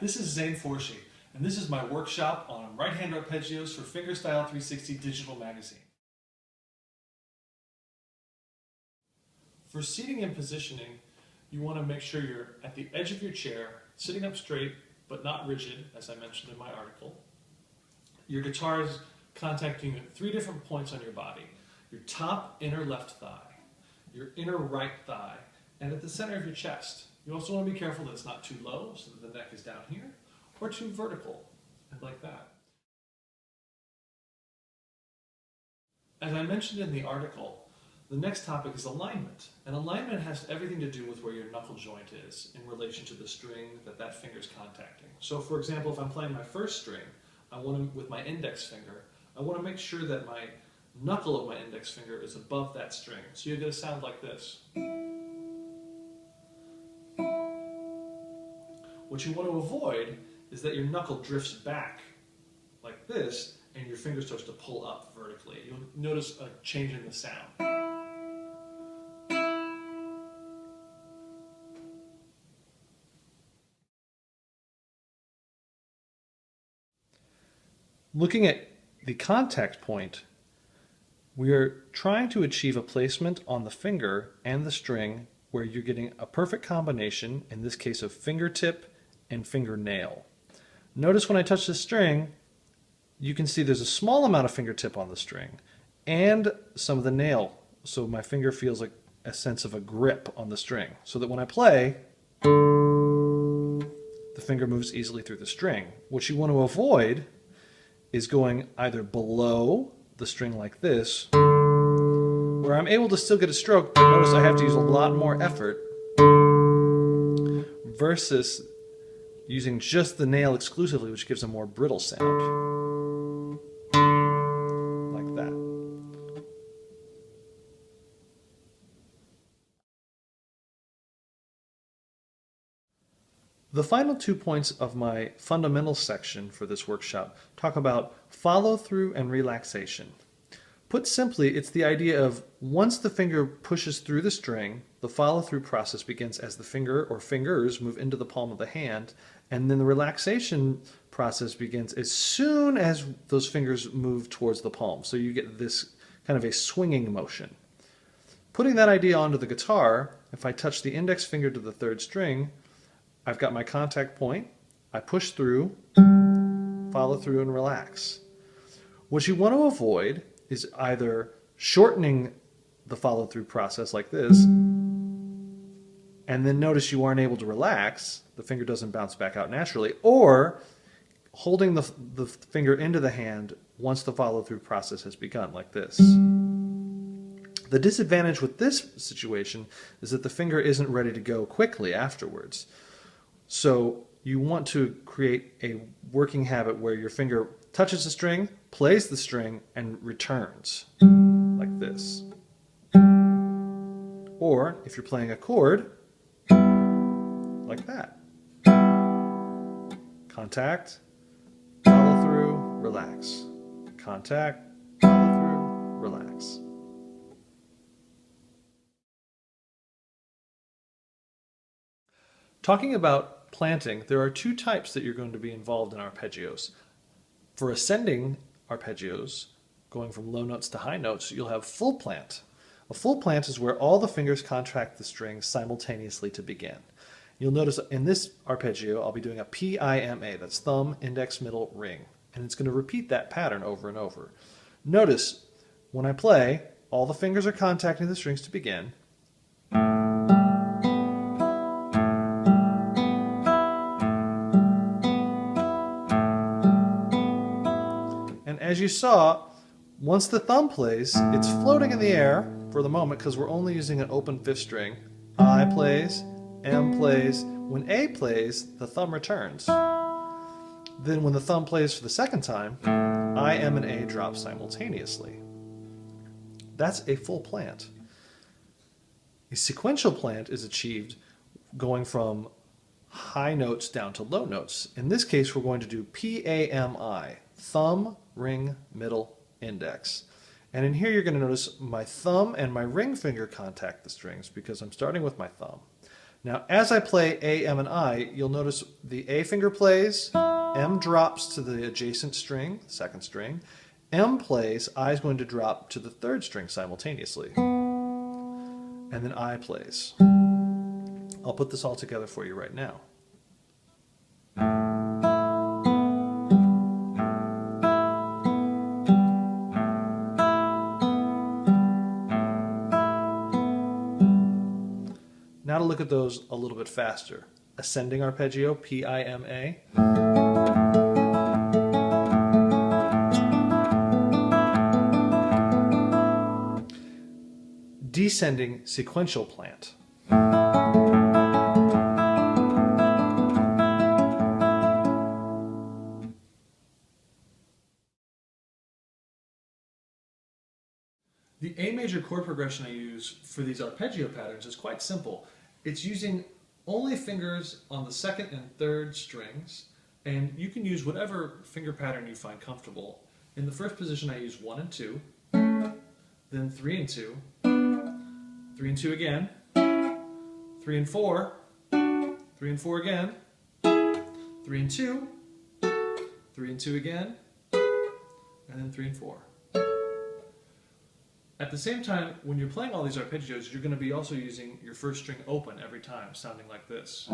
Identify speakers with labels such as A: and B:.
A: this is Zane Forshee, and this is my workshop on right-hand arpeggios for Fingerstyle 360 digital magazine. For seating and positioning, you want to make sure you're at the edge of your chair, sitting up straight but not rigid, as I mentioned in my article. Your guitar is contacting 3 different points on your body: your top inner left thigh, your inner right thigh, and at the center of your chest. You also want to be careful that it's not too low, so that the neck is down here, or too vertical, like that. As I mentioned in the article, the next topic is alignment. And alignment has everything to do with where your knuckle joint is in relation to the string that finger is contacting. So for example, if I'm playing my first string, with my index finger, I want to make sure that my knuckle of my index finger is above that string. So you get a sound like this. What you want to avoid is that your knuckle drifts back like this and your finger starts to pull up vertically. You'll notice a change in the sound. Looking at the contact point, we are trying to achieve a placement on the finger and the string where you're getting a perfect combination, in this case of fingertip and fingernail. Notice when I touch the string, you can see there's a small amount of fingertip on the string and some of the nail, so my finger feels like a sense of a grip on the string, so that when I play, the finger moves easily through the string. What you want to avoid is going either below the string like this, where I'm able to still get a stroke, but notice I have to use a lot more effort, versus using just the nail exclusively, which gives a more brittle sound. Like that. The final 2 points of my fundamental section for this workshop talk about follow-through and relaxation. Put simply, it's the idea of once the finger pushes through the string, the follow-through process begins as the finger or fingers move into the palm of the hand, and then the relaxation process begins as soon as those fingers move towards the palm. So you get this kind of a swinging motion. Putting that idea onto the guitar, if I touch the index finger to the 3rd string, I've got my contact point, I push through, follow through, and relax. What you want to avoid is either shortening the follow-through process like this, and then notice you aren't able to relax, the finger doesn't bounce back out naturally, or holding the finger into the hand once the follow-through process has begun, like this. The disadvantage with this situation is that the finger isn't ready to go quickly afterwards. So you want to create a working habit where your finger touches the string, plays the string, and returns, like this. Or, if you're playing a chord, like that. Contact, follow through, relax. Contact, follow through, relax. Talking about planting, there are 2 types that you're going to be involved in arpeggios. For ascending arpeggios, going from low notes to high notes, you'll have full plant. A full plant is where all the fingers contract the strings simultaneously to begin. You'll notice in this arpeggio, I'll be doing a PIMA, that's thumb, index, middle, ring. And it's going to repeat that pattern over and over. Notice, when I play, all the fingers are contacting the strings to begin. And as you saw, once the thumb plays, it's floating in the air for the moment because we're only using an open 5th string. I plays, M plays. When A plays, the thumb returns. Then when the thumb plays for the 2nd time, I, M, and A drop simultaneously. That's a full plant. A sequential plant is achieved going from high notes down to low notes. In this case, we're going to do PAMI, thumb, ring, middle, index. And in here you're going to notice my thumb and my ring finger contact the strings because I'm starting with my thumb. Now, as I play A, M, and I, you'll notice the A finger plays, M drops to the adjacent string, the second string, M plays, I is going to drop to the third string simultaneously, and then I plays. I'll put this all together for you right now. Now to look at those a little bit faster. Ascending arpeggio, P-I-M-A. Descending sequential plant. The A major chord progression I use for these arpeggio patterns is quite simple. It's using only fingers on the second and third strings, and you can use whatever finger pattern you find comfortable. In the first position I use 1 and 2, then 3 and 2, 3 and 2 again, 3 and 4, 3 and 4 again, 3 and 2, 3 and 2 again, and then 3 and 4. At the same time, when you're playing all these arpeggios, you're going to be also using your first string open every time, sounding like this.